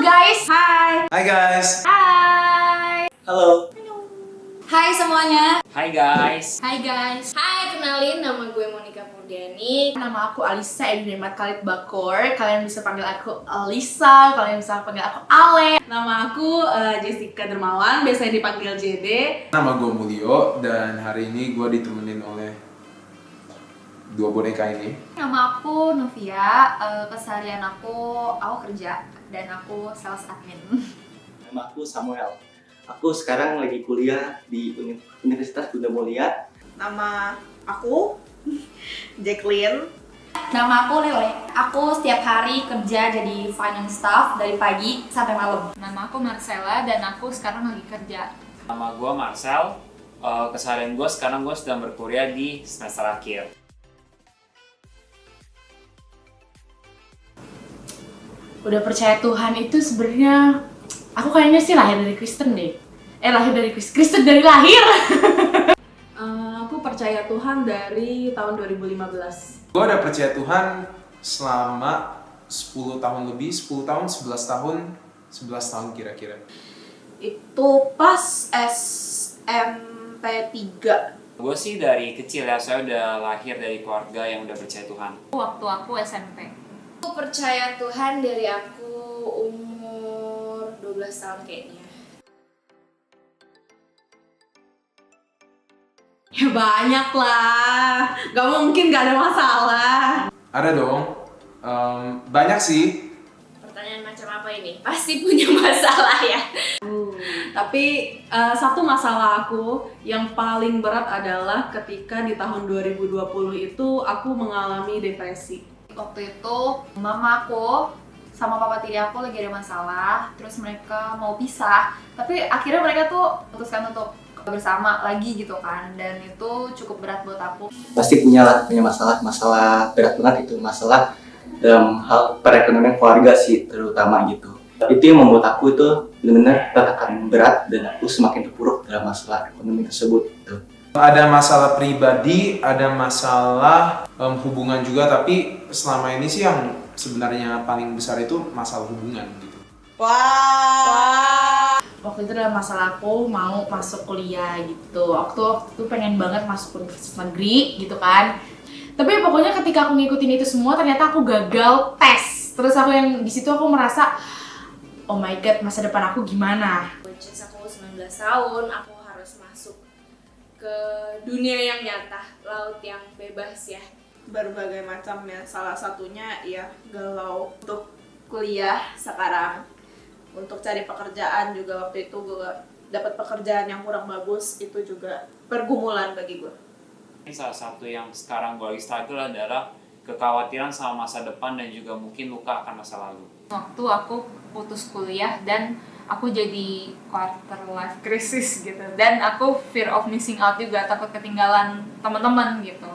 guys. Hai. Hai guys. Hai. Halo. Hai semuanya. Hai guys. Hai guys. Hai, kenalin nama gue Monica Purdiani. Nama aku Alisa Edwina Khalid Bakor. Kalian bisa panggil aku Alisa, kalian bisa panggil aku Ale. Nama aku Jessica Dermawan, biasanya dipanggil JD. Nama gue Mulyo dan hari ini gue ditemenin oleh dua boneka ini. Nama aku Novia. Keseharian aku kerja dan aku sales admin. Nama aku Samuel. Aku sekarang lagi kuliah di Universitas Bunda Mulia. Nama aku Jacqueline. Nama aku Lele. Aku setiap hari kerja jadi finance staff dari pagi sampai malam. Nama aku Marcella dan aku sekarang lagi kerja. Nama gue Marcel. Keseharian gue sekarang gue sedang berkuliah di semester akhir. Udah percaya Tuhan itu sebenarnya aku kayaknya sih lahir dari Kristen deh. Lahir dari Kristen dari lahir. Aku percaya Tuhan dari tahun 2015. Gue udah percaya Tuhan selama 10 tahun lebih, 10 tahun, 11 tahun, 11 tahun kira-kira. Itu pas SMP 3. Gue sih dari kecil ya, saya udah lahir dari keluarga yang udah percaya Tuhan. Waktu aku SMP. Aku percaya Tuhan dari aku umur 12 tahun kayaknya. Ya banyak lah, gak mungkin gak ada masalah. Ada dong, banyak sih. Pertanyaan macam apa ini? Pasti punya masalah ya. Tapi satu masalah aku yang paling berat adalah ketika di tahun 2020 itu aku mengalami depresi. Waktu itu mama aku sama papa tiri aku lagi ada masalah, terus mereka mau pisah. Tapi akhirnya mereka tuh putuskan untuk bersama lagi gitu kan, dan itu cukup berat buat aku. Pasti punya masalah berat banget itu, masalah dalam hal perekonomian keluarga sih terutama gitu. Itu yang membuat aku itu benar-benar tertekan berat dan aku semakin terpuruk dalam masalah ekonomi tersebut gitu. Ada masalah pribadi, ada masalah hubungan juga, tapi selama ini sih yang sebenarnya paling besar itu masalah hubungan gitu. Wah. Waktu itu adalah masalah aku mau masuk kuliah gitu. Waktu itu pengen banget masuk universitas negeri gitu kan. Tapi pokoknya ketika aku ngikutin itu semua ternyata aku gagal tes. Terus aku yang di situ aku merasa oh my god, masa depan aku gimana? Which is aku 19 tahun, aku harus masuk ke dunia yang nyata, laut yang bebas ya. Berbagai macam ya, salah satunya ya galau untuk kuliah sekarang. Untuk cari pekerjaan juga waktu itu gue dapat pekerjaan yang kurang bagus, itu juga pergumulan bagi gue. Salah satu yang sekarang gue lagi struggle adalah kekhawatiran sama masa depan dan juga mungkin luka akan masa lalu. Waktu aku putus kuliah dan aku jadi quarter life crisis gitu, dan aku fear of missing out juga, takut ketinggalan teman-teman gitu.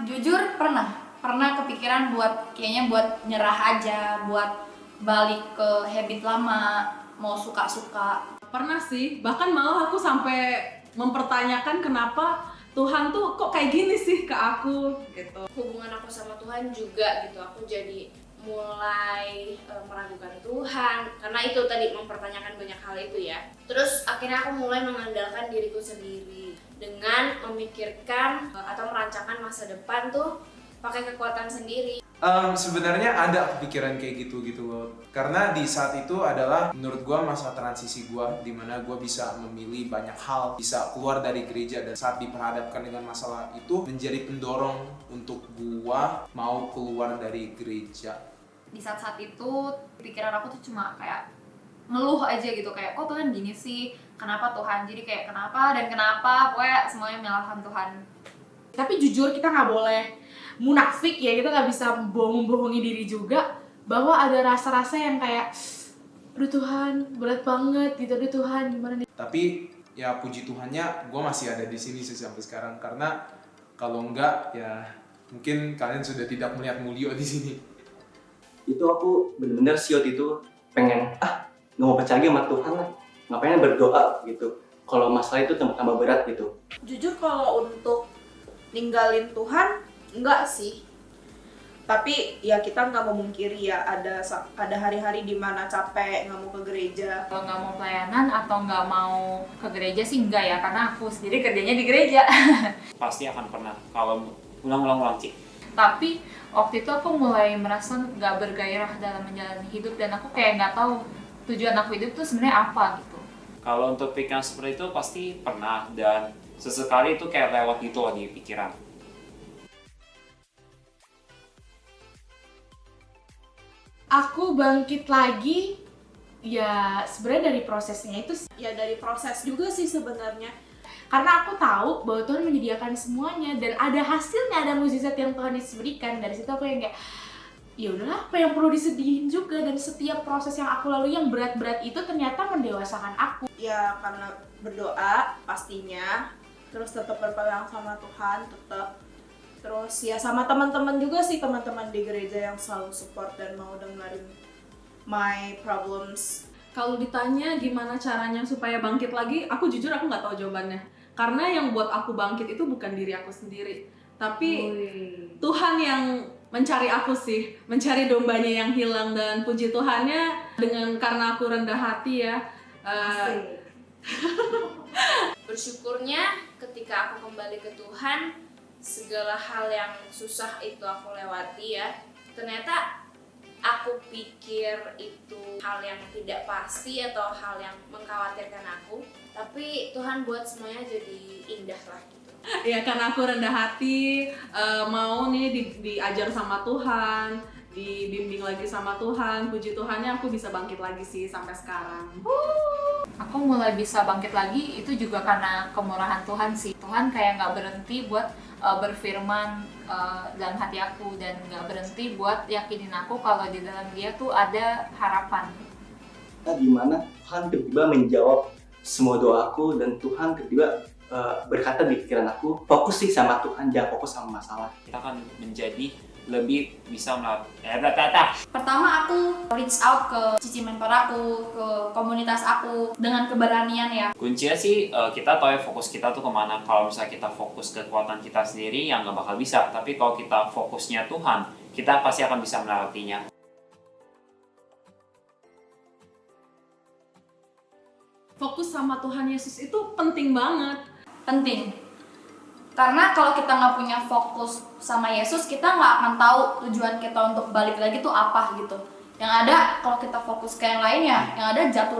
Jujur pernah kepikiran buat kayaknya buat nyerah aja, buat balik ke habit lama, mau suka-suka. Pernah sih, bahkan malah aku sampai mempertanyakan kenapa Tuhan tuh kok kayak gini sih ke aku gitu. Hubungan aku sama Tuhan juga gitu, aku jadi mulai meragukan Tuhan karena itu tadi mempertanyakan banyak hal itu ya. Terus akhirnya aku mulai mengandalkan diriku sendiri dengan memikirkan atau merancangkan masa depan tuh pakai kekuatan sendiri. Sebenarnya ada kepikiran kayak gitu loh. Karena di saat itu adalah menurut gue masa transisi gue, dimana gue bisa memilih banyak hal, bisa keluar dari gereja, dan saat diperhadapkan dengan masalah itu menjadi pendorong untuk gue mau keluar dari gereja. Di saat-saat itu pikiran aku tuh cuma kayak ngeluh aja gitu, kayak kok Tuhan gini sih, kenapa Tuhan, jadi kayak kenapa dan kenapa, pokoknya semuanya menyalahkan Tuhan. Tapi jujur kita nggak boleh munafik ya, kita nggak bisa bohongi diri juga bahwa ada rasa-rasa yang kayak aduh Tuhan berat banget gitu, aduh Tuhan gimana nih. Tapi ya puji Tuhannya gue masih ada di sini sih sampai sekarang, karena kalau enggak ya mungkin kalian sudah tidak melihat Mulyo di sini. Itu aku benar-benar siot itu pengen nggak mau percaya lagi sama Tuhan lah, ngapain berdoa gitu kalau masalah itu tambah berat gitu. Jujur kalau untuk ninggalin Tuhan enggak sih, Tapi ya kita nggak memungkiri ya ada hari-hari dimana capek nggak mau ke gereja. Kalau nggak mau pelayanan atau nggak mau ke gereja sih enggak ya, karena aku sendiri kerjanya di gereja. Pasti akan pernah kalau ulang-ulang Ci. Tapi waktu itu aku mulai merasa nggak bergairah dalam menjalani hidup dan aku kayak nggak tahu tujuan aku hidup tuh sebenarnya apa gitu. Kalau untuk pikiran seperti itu pasti pernah, dan sesekali itu kayak lewat gitu loh di pikiran. Aku bangkit lagi ya sebenarnya dari prosesnya itu sih. Ya dari proses juga sih sebenarnya. Karena aku tahu bahwa Tuhan menyediakan semuanya dan ada hasilnya, ada mukjizat yang Tuhan Yesus berikan. Dari situ aku yang kayak ya udahlah, apa yang perlu disedihin juga, dan setiap proses yang aku lalui yang berat-berat itu ternyata mendewasakan aku. Ya karena berdoa pastinya, terus tetap berpegang sama Tuhan, terus ya sama teman-teman juga sih, teman-teman di gereja yang selalu support dan mau dengerin my problems. Kalau ditanya gimana caranya supaya bangkit lagi, aku jujur aku nggak tahu jawabannya. Karena yang buat aku bangkit itu bukan diri aku sendiri, tapi Tuhan yang mencari aku sih, mencari dombanya yang hilang, dan puji Tuhannya karena aku rendah hati ya. Bersyukurnya ketika aku kembali ke Tuhan, segala hal yang susah itu aku lewati ya. Ternyata aku pikir itu hal yang tidak pasti atau hal yang mengkhawatirkan aku, tapi Tuhan buat semuanya jadi indah lah gitu. Ya karena aku rendah hati, mau nih diajar sama Tuhan, dibimbing lagi sama Tuhan, puji Tuhannya aku bisa bangkit lagi sih sampai sekarang. Aku mulai bisa bangkit lagi itu juga karena kemurahan Tuhan sih. Tuhan kayak nggak berhenti buat berfirman dalam hati aku, dan nggak berhenti buat yakinin aku kalau di dalam Dia tuh ada harapan. Nah, dimana Tuhan tiba-tiba menjawab semua doaku, dan Tuhan tiba-tiba berkata di pikiran aku, fokus sih sama Tuhan, jangan fokus sama masalah. Kita akan menjadi lebih bisa melalui Pertama aku reach out ke cici mentor aku, ke komunitas aku dengan keberanian ya. kuncinya sih kita tahu ya fokus kita tuh kemana. Kalau misalnya kita fokus ke kekuatan kita sendiri yang nggak bakal bisa, tapi kalau kita fokusnya Tuhan, kita pasti akan bisa melewatinya. Fokus sama Tuhan Yesus itu penting banget. Penting. Karena kalau kita nggak punya fokus sama Yesus, kita nggak akan tahu tujuan kita untuk balik lagi tuh apa gitu. Yang ada kalau kita fokus ke yang lain ya, yang ada jatuh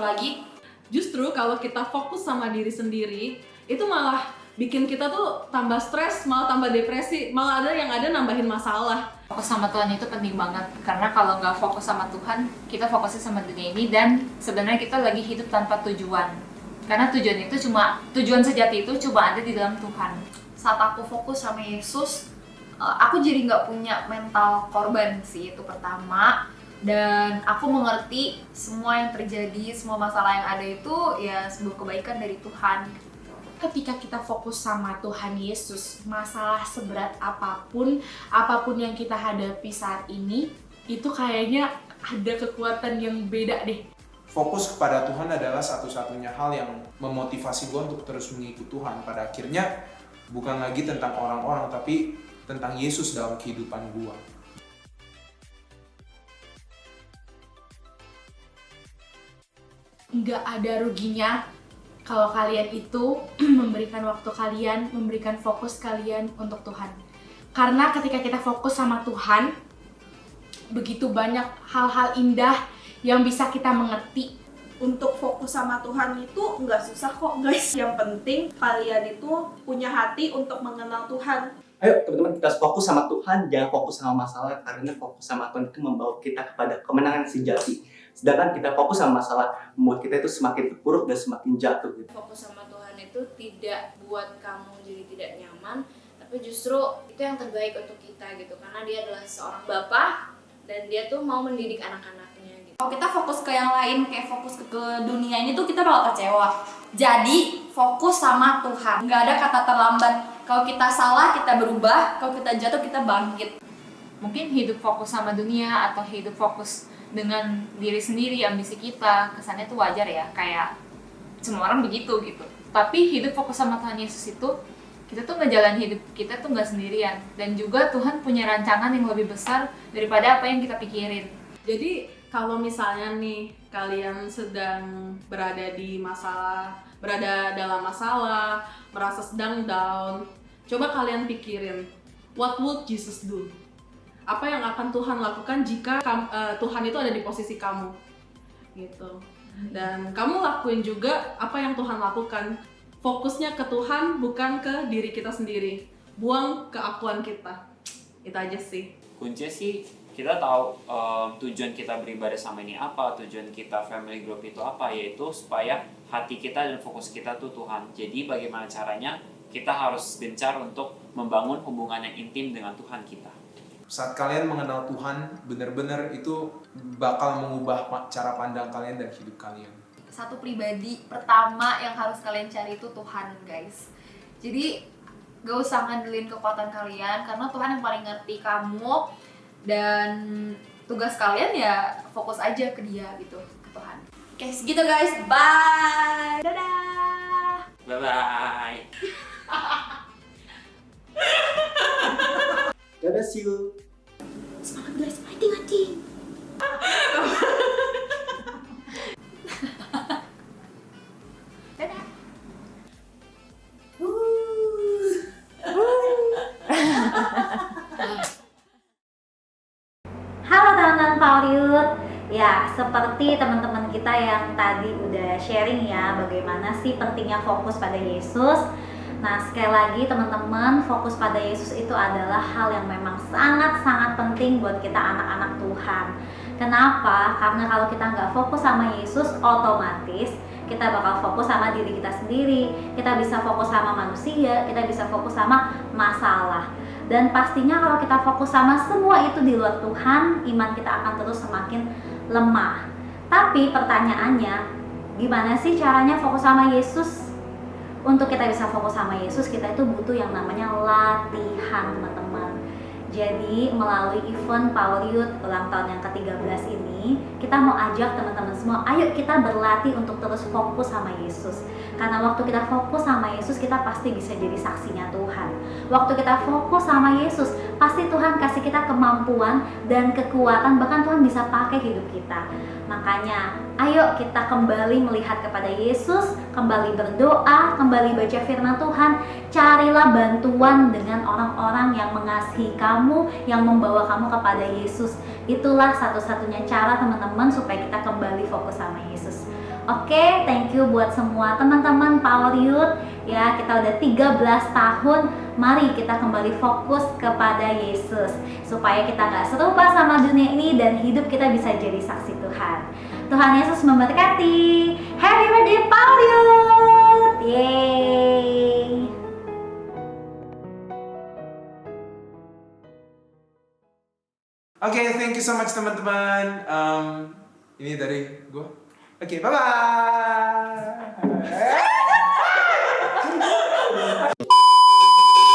lagi. Justru kalau kita fokus sama diri sendiri, itu malah bikin kita tuh tambah stres, malah tambah depresi, malah ada yang ada nambahin masalah. Fokus sama Tuhan itu penting banget. Karena kalau nggak fokus sama Tuhan, kita fokusnya sama dunia ini, dan sebenarnya kita lagi hidup tanpa tujuan. Karena tujuan sejati itu cuma ada di dalam Tuhan. Saat aku fokus sama Yesus, aku jadi nggak punya mental korban sih, itu pertama. Dan aku mengerti semua yang terjadi, semua masalah yang ada itu ya sebuah kebaikan dari Tuhan. Ketika kita fokus sama Tuhan Yesus, masalah seberat apapun yang kita hadapi saat ini, itu kayaknya ada kekuatan yang beda deh. Fokus kepada Tuhan adalah satu-satunya hal yang memotivasi gue untuk terus mengikuti Tuhan. Pada akhirnya bukan lagi tentang orang-orang, tapi tentang Yesus dalam kehidupan gue. Nggak ada ruginya kalau kalian itu memberikan waktu kalian, memberikan fokus kalian untuk Tuhan. Karena ketika kita fokus sama Tuhan, begitu banyak hal-hal indah yang bisa kita mengerti. Untuk fokus sama Tuhan itu nggak susah kok guys. Yang penting kalian itu punya hati untuk mengenal Tuhan. Ayo teman-teman, kita fokus sama Tuhan, jangan fokus sama masalah, karena fokus sama Tuhan itu membawa kita kepada kemenangan sejati. Sedangkan kita fokus sama masalah membuat kita itu semakin terpuruk dan semakin jatuh gitu. Fokus sama Tuhan itu tidak buat kamu jadi tidak nyaman, tapi justru itu yang terbaik untuk kita gitu. Karena Dia adalah seorang Bapa dan Dia tuh mau mendidik anak-anaknya gitu. Kalau kita fokus ke yang lain, kayak fokus ke dunia ini tuh kita bakal kecewa. Jadi fokus sama Tuhan. Nggak ada kata terlambat. Kalau kita salah, kita berubah. Kalau kita jatuh, kita bangkit. Mungkin hidup fokus sama dunia atau hidup fokus dengan diri sendiri, ambisi kita, kesannya tuh wajar ya. Kayak semua orang begitu gitu. Tapi hidup fokus sama Tuhan Yesus itu kita tuh ngejalan hidup kita tuh nggak sendirian, dan juga Tuhan punya rancangan yang lebih besar daripada apa yang kita pikirin. Jadi kalau misalnya nih kalian sedang berada dalam masalah, merasa sedang down, coba kalian pikirin, what would Jesus do? Apa yang akan Tuhan lakukan jika Tuhan itu ada di posisi kamu? Gitu. Dan kamu lakuin juga apa yang Tuhan lakukan. Fokusnya ke Tuhan, bukan ke diri kita sendiri. Buang keakuan kita. Itu aja sih. Kuncinya sih kita tahu tujuan kita beribadah sama ini apa, tujuan kita family group itu apa, yaitu supaya hati kita dan fokus kita tuh Tuhan. Jadi bagaimana caranya kita harus gencar untuk membangun hubungan yang intim dengan Tuhan kita. Saat kalian mengenal Tuhan, benar-benar itu bakal mengubah cara pandang kalian dan hidup kalian. Satu pribadi pertama yang harus kalian cari itu Tuhan, guys. Jadi gak usah ngandelin kekuatan kalian, karena Tuhan yang paling ngerti kamu, dan tugas kalian ya fokus aja ke Dia gitu, ke Tuhan. Oke, segitu guys. Bye. Dadah. Bye-bye. Dadah, see you. Semangat guys, fighting. Dadah. Halo teman-teman Pauliut. Ya, seperti teman-teman kita yang tadi udah sharing ya, bagaimana sih pentingnya fokus pada Yesus. Nah, sekali lagi teman-teman, fokus pada Yesus itu adalah hal yang memang sangat-sangat penting buat kita anak-anak Tuhan. Kenapa? Karena kalau kita nggak fokus sama Yesus, otomatis kita bakal fokus sama diri kita sendiri. Kita bisa fokus sama manusia, kita bisa fokus sama masalah. Dan pastinya kalau kita fokus sama semua itu di luar Tuhan, iman kita akan terus semakin lemah. Tapi pertanyaannya, gimana sih caranya fokus sama Yesus? Untuk kita bisa fokus sama Yesus, kita itu butuh yang namanya latihan, teman-teman. Jadi melalui event Power Youth ulang tahun yang ke-13 ini, kita mau ajak teman-teman semua, ayo kita berlatih untuk terus fokus sama Yesus. Karena waktu kita fokus sama Yesus, kita pasti bisa jadi saksinya Tuhan. Waktu kita fokus sama Yesus, pasti Tuhan kasih kita kemampuan dan kekuatan, bahkan Tuhan bisa pakai hidup kita. Makanya, ayo kita kembali melihat kepada Yesus, kembali berdoa, kembali baca firman Tuhan. Carilah bantuan dengan orang-orang yang mengasihi kamu, yang membawa kamu kepada Yesus. Itulah satu-satunya cara teman-teman supaya kita kembali fokus sama Yesus. Oke, thank you buat semua teman-teman Power Youth. Ya, kita udah 13 tahun. Mari kita kembali fokus kepada Yesus supaya kita gak serupa sama dunia ini dan hidup kita bisa jadi saksi Tuhan. Tuhan Yesus memberkati. Happy birthday Power Youth. Yeay. Oke, thank you so much teman-teman. Ini dari gue. Oke, bye-bye.